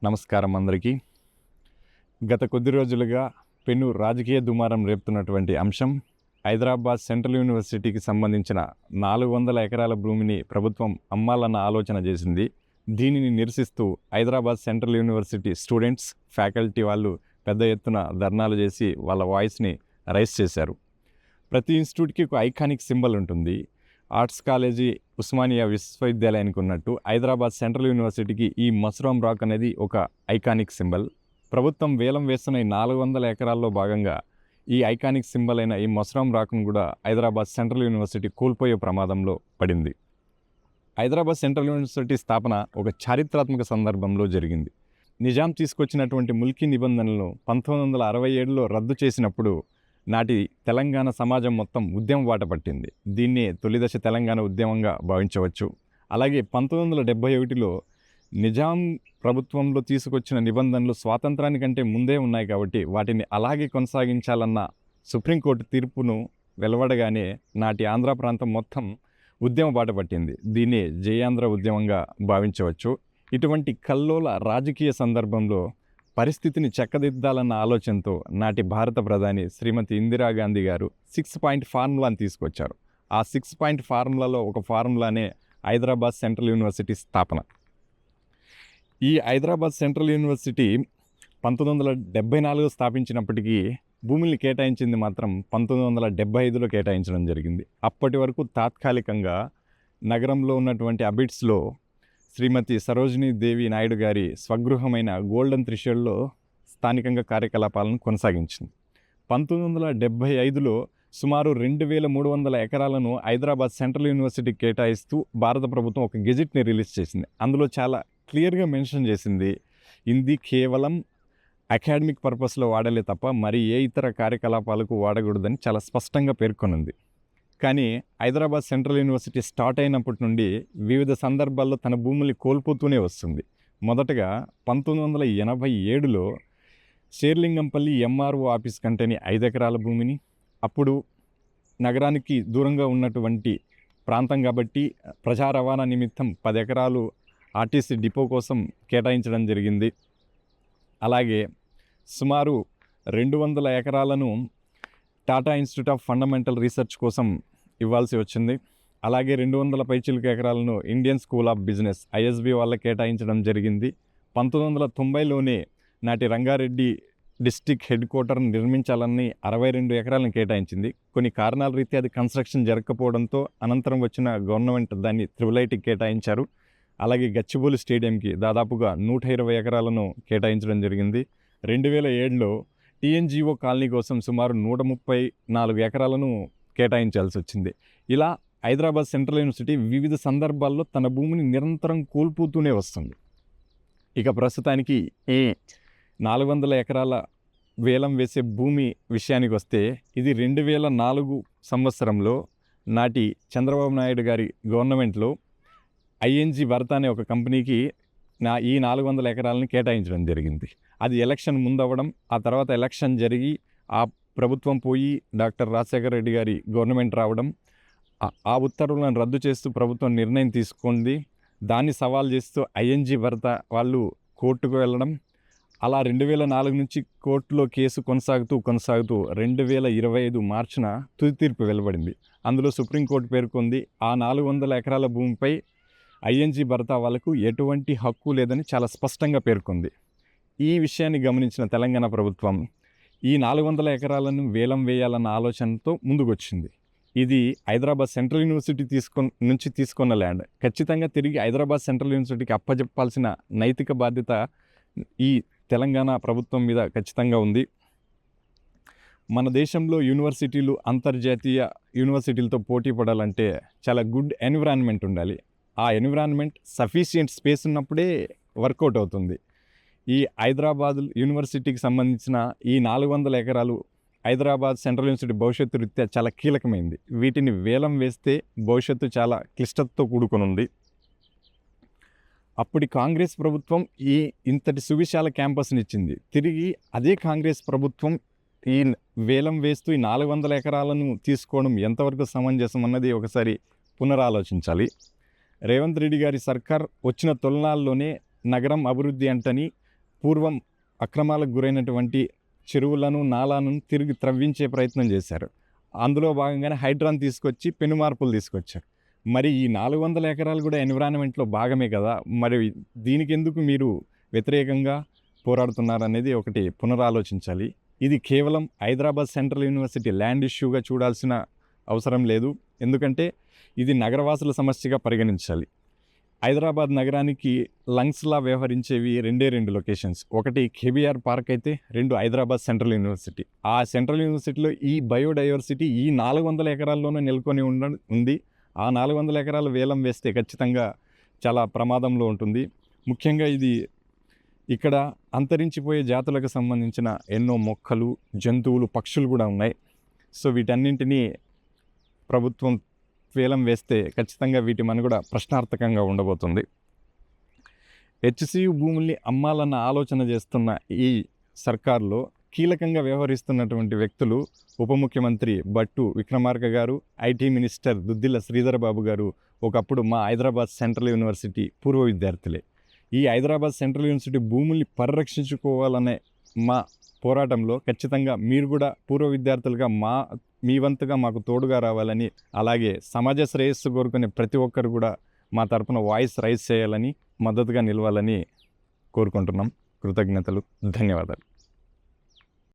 నమస్కారం అందరికీ. గత కొద్ది రోజులుగా పెను రాజకీయ దుమారం రేపుతున్నటువంటి అంశం హైదరాబాద్ సెంట్రల్ యూనివర్సిటీకి సంబంధించిన 400 ఎకరాల భూమిని ప్రభుత్వం అమ్మాలన్న ఆలోచన చేసింది. దీనిని నిరసిస్తూ Hyderabad central university students, faculty వాళ్ళు పెద్ద ఎత్తున ధర్నాలు చేసి వాళ్ళ వాయిస్ని రైజ్ చేశారు. ప్రతి ఇన్స్టిట్యూట్కి ఒక ఐకానిక్ సింబల్ ఉంటుంది. ఆర్ట్స్ కాలేజీ ఉస్మానియా విశ్వవిద్యాలయానికి ఉన్నట్టు హైదరాబాద్ సెంట్రల్ యూనివర్సిటీకి ఈ మసూరం రాక్ అనేది ఒక ఐకానిక్ సింబల్. ప్రభుత్వం వేలం వేస్తున్న ఈ 400 ఎకరాల్లో భాగంగా ఈ ఐకానిక్ సింబల్ అయిన ఈ మసూరం రాక్ను కూడా హైదరాబాద్ సెంట్రల్ యూనివర్సిటీ కోల్పోయే ప్రమాదంలో పడింది. హైదరాబాద్ సెంట్రల్ యూనివర్సిటీ స్థాపన ఒక చారిత్రాత్మక సందర్భంలో జరిగింది. నిజాం తీసుకొచ్చినటువంటి ముల్కీ నిబంధనలను 1967లో రద్దు చేసినప్పుడు నాటి తెలంగాణ సమాజం మొత్తం ఉద్యమ బాట పట్టింది. దీన్నే తొలిదశ తెలంగాణ ఉద్యమంగా భావించవచ్చు. అలాగే 1971లో నిజాం ప్రభుత్వంలో తీసుకొచ్చిన నిబంధనలు స్వాతంత్రానికంటే ముందే ఉన్నాయి కాబట్టి వాటిని అలాగే కొనసాగించాలన్న సుప్రీంకోర్టు తీర్పును వెలువడగానే నాటి ఆంధ్ర ప్రాంతం మొత్తం ఉద్యమ బాట పట్టింది. దీన్నే జయాంధ్ర ఉద్యమంగా భావించవచ్చు. ఇటువంటి కల్లోల రాజకీయ సందర్భంలో పరిస్థితిని చక్కదిద్దాలన్న ఆలోచనతో నాటి భారత ప్రధాని శ్రీమతి ఇందిరాగాంధీ గారు 6 పాయింట్ ఫార్ములాని తీసుకొచ్చారు. ఆ 6 పాయింట్ ఫార్ములాలో ఒక ఫార్ములానే హైదరాబాద్ సెంట్రల్ యూనివర్సిటీ స్థాపన. ఈ హైదరాబాద్ సెంట్రల్ యూనివర్సిటీ 1974 స్థాపించినప్పటికీ భూముల్ని కేటాయించింది మాత్రం 1975లో కేటాయించడం జరిగింది. అప్పటి వరకు తాత్కాలికంగా నగరంలో ఉన్నటువంటి అబిడ్స్లో శ్రీమతి సరోజినీ దేవి నాయుడు గారి స్వగృహమైన గోల్డెన్ త్రిశూల్లో స్థానికంగా కార్యకలాపాలను కొనసాగించింది. 1975లో సుమారు 2300 ఎకరాలను హైదరాబాద్ సెంట్రల్ యూనివర్సిటీకి కేటాయిస్తూ భారత ప్రభుత్వం ఒక గెజిట్ని రిలీజ్ చేసింది. అందులో చాలా క్లియర్గా మెన్షన్ చేసింది, ఇది కేవలం అకాడమిక్ పర్పస్లో వాడాలే తప్ప మరి ఏ ఇతర కార్యకలాపాలకు వాడకూడదని చాలా స్పష్టంగా పేర్కొనుంది. కానీ హైదరాబాద్ సెంట్రల్ యూనివర్సిటీ స్టార్ట్ అయినప్పటి నుండి వివిధ సందర్భాల్లో తన భూముల్ని కోల్పోతూనే వస్తుంది. మొదటగా 1987లో శేర్లింగంపల్లి ఎంఆర్ఓ ఆఫీస్ కంటేనే 5 ఎకరాల భూమిని, అప్పుడు నగరానికి దూరంగా ఉన్నటువంటి ప్రాంతం కాబట్టి ప్రజా రవాణా నిమిత్తం 10 ఎకరాలు ఆర్టీసీ డిపో కోసం కేటాయించడం జరిగింది. అలాగే సుమారు 200 ఎకరాలను Tata institute of fundamental research కోసం ఇవ్వాల్సి వచ్చింది. అలాగే 200 పైచిలుకు ఎకరాలను Indian school of business ISB వాళ్ళకి కేటాయించడం జరిగింది. 1990లోనే నాటి రంగారెడ్డి డిస్టిక్ హెడ్ క్వార్టర్ని నిర్మించాలని 62 ఎకరాలను కేటాయించింది. కొన్ని కారణాల రీత్యా అది కన్స్ట్రక్షన్ జరగకపోవడంతో అనంతరం వచ్చిన గవర్నమెంట్ దాన్ని త్రిబుల్ కేటాయించారు. అలాగే గచ్చిబౌలి స్టేడియంకి దాదాపుగా 120 ఎకరాలను కేటాయించడం జరిగింది. 2007లో టీఎన్జిఓ కాలనీ కోసం సుమారు 134 ఎకరాలను కేటాయించాల్సి వచ్చింది. ఇలా హైదరాబాద్ సెంట్రల్ యూనివర్సిటీ వివిధ సందర్భాల్లో తన భూమిని నిరంతరం కోల్పోతూనే వస్తుంది. ఇక ప్రస్తుతానికి ఈ 400 ఎకరాల వేలం వేసే భూమి విషయానికి వస్తే ఇది 2004 సంవత్సరంలో నాటి చంద్రబాబు నాయుడు గారి గవర్నమెంట్లో ఐఎన్జీ భరత్ అనే ఒక కంపెనీకి ఈ 400 ఎకరాలను కేటాయించడం జరిగింది. అది ఎలక్షన్ ముందవ్వడం, ఆ తర్వాత ఎలక్షన్ జరిగి ఆ ప్రభుత్వం పోయి డాక్టర్ రాజశేఖర రెడ్డి గారి గవర్నమెంట్ రావడం, ఆ ఉత్తర్వులను రద్దు చేస్తూ ప్రభుత్వం నిర్ణయం తీసుకుంది. దాన్ని సవాల్ చేస్తూ ఐఎన్జీ భరత వాళ్ళు కోర్టుకు వెళ్ళడం, అలా 2004 నుంచి కోర్టులో కేసు కొనసాగుతూ 2025 మార్చిన తుది తీర్పు వెలువడింది. అందులో సుప్రీంకోర్టు పేర్కొంది ఆ 400 ఎకరాల భూమిపై ఐఎన్జీ భరత వాళ్ళకు ఎటువంటి హక్కు లేదని చాలా స్పష్టంగా పేర్కొంది. ఈ విషయాన్ని గమనించిన తెలంగాణ ప్రభుత్వం ఈ 400 ఎకరాలను వేలం వేయాలన్న ఆలోచనతో ముందుకొచ్చింది. ఇది హైదరాబాద్ సెంట్రల్ యూనివర్సిటీ నుంచి తీసుకున్న ల్యాండ్. ఖచ్చితంగా తిరిగి హైదరాబాద్ సెంట్రల్ యూనివర్సిటీకి అప్పజెప్పాల్సిన నైతిక బాధ్యత ఈ తెలంగాణ ప్రభుత్వం మీద ఖచ్చితంగా ఉంది. మన దేశంలో యూనివర్సిటీలు అంతర్జాతీయ యూనివర్సిటీలతో పోటీ పడాలంటే చాలా గుడ్ ఎన్విరాన్మెంట్ ఉండాలి. ఆ ఎన్విరాన్మెంట్ సఫిషియంట్ స్పేస్ ఉన్నప్పుడే వర్కౌట్ అవుతుంది. ఈ హైదరాబాద్ యూనివర్సిటీకి సంబంధించిన ఈ 400 ఎకరాలు హైదరాబాద్ సెంట్రల్ యూనివర్సిటీ భవిష్యత్తు రీత్యా చాలా కీలకమైంది. వీటిని వేలం వేస్తే భవిష్యత్తు చాలా క్లిష్టతతో కూడుకొని ఉంది. అప్పటి కాంగ్రెస్ ప్రభుత్వం ఇంతటి సువిశాల క్యాంపస్ని ఇచ్చింది. తిరిగి అదే కాంగ్రెస్ ప్రభుత్వం ఈ వేలం వేస్తూ ఈ 400 ఎకరాలను తీసుకోవడం ఎంతవరకు సమంజసం అన్నది ఒకసారి పునరాలోచించాలి. రేవంత్ రెడ్డి గారి సర్కార్ వచ్చిన తొలినాళ్ళలోనే నగరం అభివృద్ధి అంటని పూర్వం అక్రమాలకు గురైనటువంటి చెరువులను నాలాలను తిరిగి త్రవ్వించే ప్రయత్నం చేశారు. అందులో భాగంగానే హైడ్రాన్ తీసుకొచ్చి పెను మార్పులు తీసుకొచ్చారు. మరి ఈ 400 ఎకరాలు కూడా ఎన్విరాన్మెంట్లో భాగమే కదా, మరి దీనికి ఎందుకు మీరు వ్యతిరేకంగా పోరాడుతున్నారనేది ఒకటి పునరాలోచించాలి. ఇది కేవలం హైదరాబాద్ సెంట్రల్ యూనివర్సిటీ ల్యాండ్ ఇష్యూగా చూడాల్సిన అవసరం లేదు. ఎందుకంటే ఇది నగరవాసుల సమస్యగా పరిగణించాలి. హైదరాబాద్ నగరానికి లంగ్స్లా వ్యవహరించేవి రెండు లొకేషన్స్. ఒకటి కేబీఆర్ పార్క్ అయితే, రెండు హైదరాబాద్ సెంట్రల్ యూనివర్సిటీ. ఆ సెంట్రల్ యూనివర్సిటీలో ఈ బయోడైవర్సిటీ ఈ 400 ఎకరాల్లోనే నెలకొని ఉంది. ఆ 400 ఎకరాలు వేలం వేస్తే ఖచ్చితంగా చాలా ప్రమాదంలో ఉంటుంది. ముఖ్యంగా ఇది ఇక్కడ అంతరించిపోయే జాతులకు సంబంధించిన ఎన్నో మొక్కలు, జంతువులు, పక్షులు కూడా ఉన్నాయి. సో వీటన్నింటినీ ప్రభుత్వం వేలం వేస్తే ఖచ్చితంగా వీటి మనుగడ ప్రశ్నార్థకంగా ఉండబోతుంది. హెచ్సియు భూముల్ని అమ్మాలన్న ఆలోచన చేస్తున్న ఈ సర్కార్లో కీలకంగా వ్యవహరిస్తున్నటువంటి వ్యక్తులు ఉప ముఖ్యమంత్రి భట్టు విక్రమార్క గారు, ఐటీ మినిస్టర్ దుద్దిల్ల శ్రీధర్ బాబు గారు ఒకప్పుడు మా హైదరాబాద్ సెంట్రల్ యూనివర్సిటీ పూర్వ విద్యార్థులే. ఈ హైదరాబాద్ సెంట్రల్ యూనివర్సిటీ భూముల్ని పరిరక్షించుకోవాలనే మా పోరాటంలో ఖచ్చితంగా మీరు కూడా పూర్వ విద్యార్థులుగా మీ వంతుగా మాకు తోడుగా రావాలని, అలాగే సమాజ శ్రేయస్సు కోరుకునే ప్రతి ఒక్కరు కూడా మా తరపున వాయిస్ రైజ్ చేయాలని, మద్దతుగా నిలవాలని కోరుకుంటున్నాం. కృతజ్ఞతలు, ధన్యవాదాలు.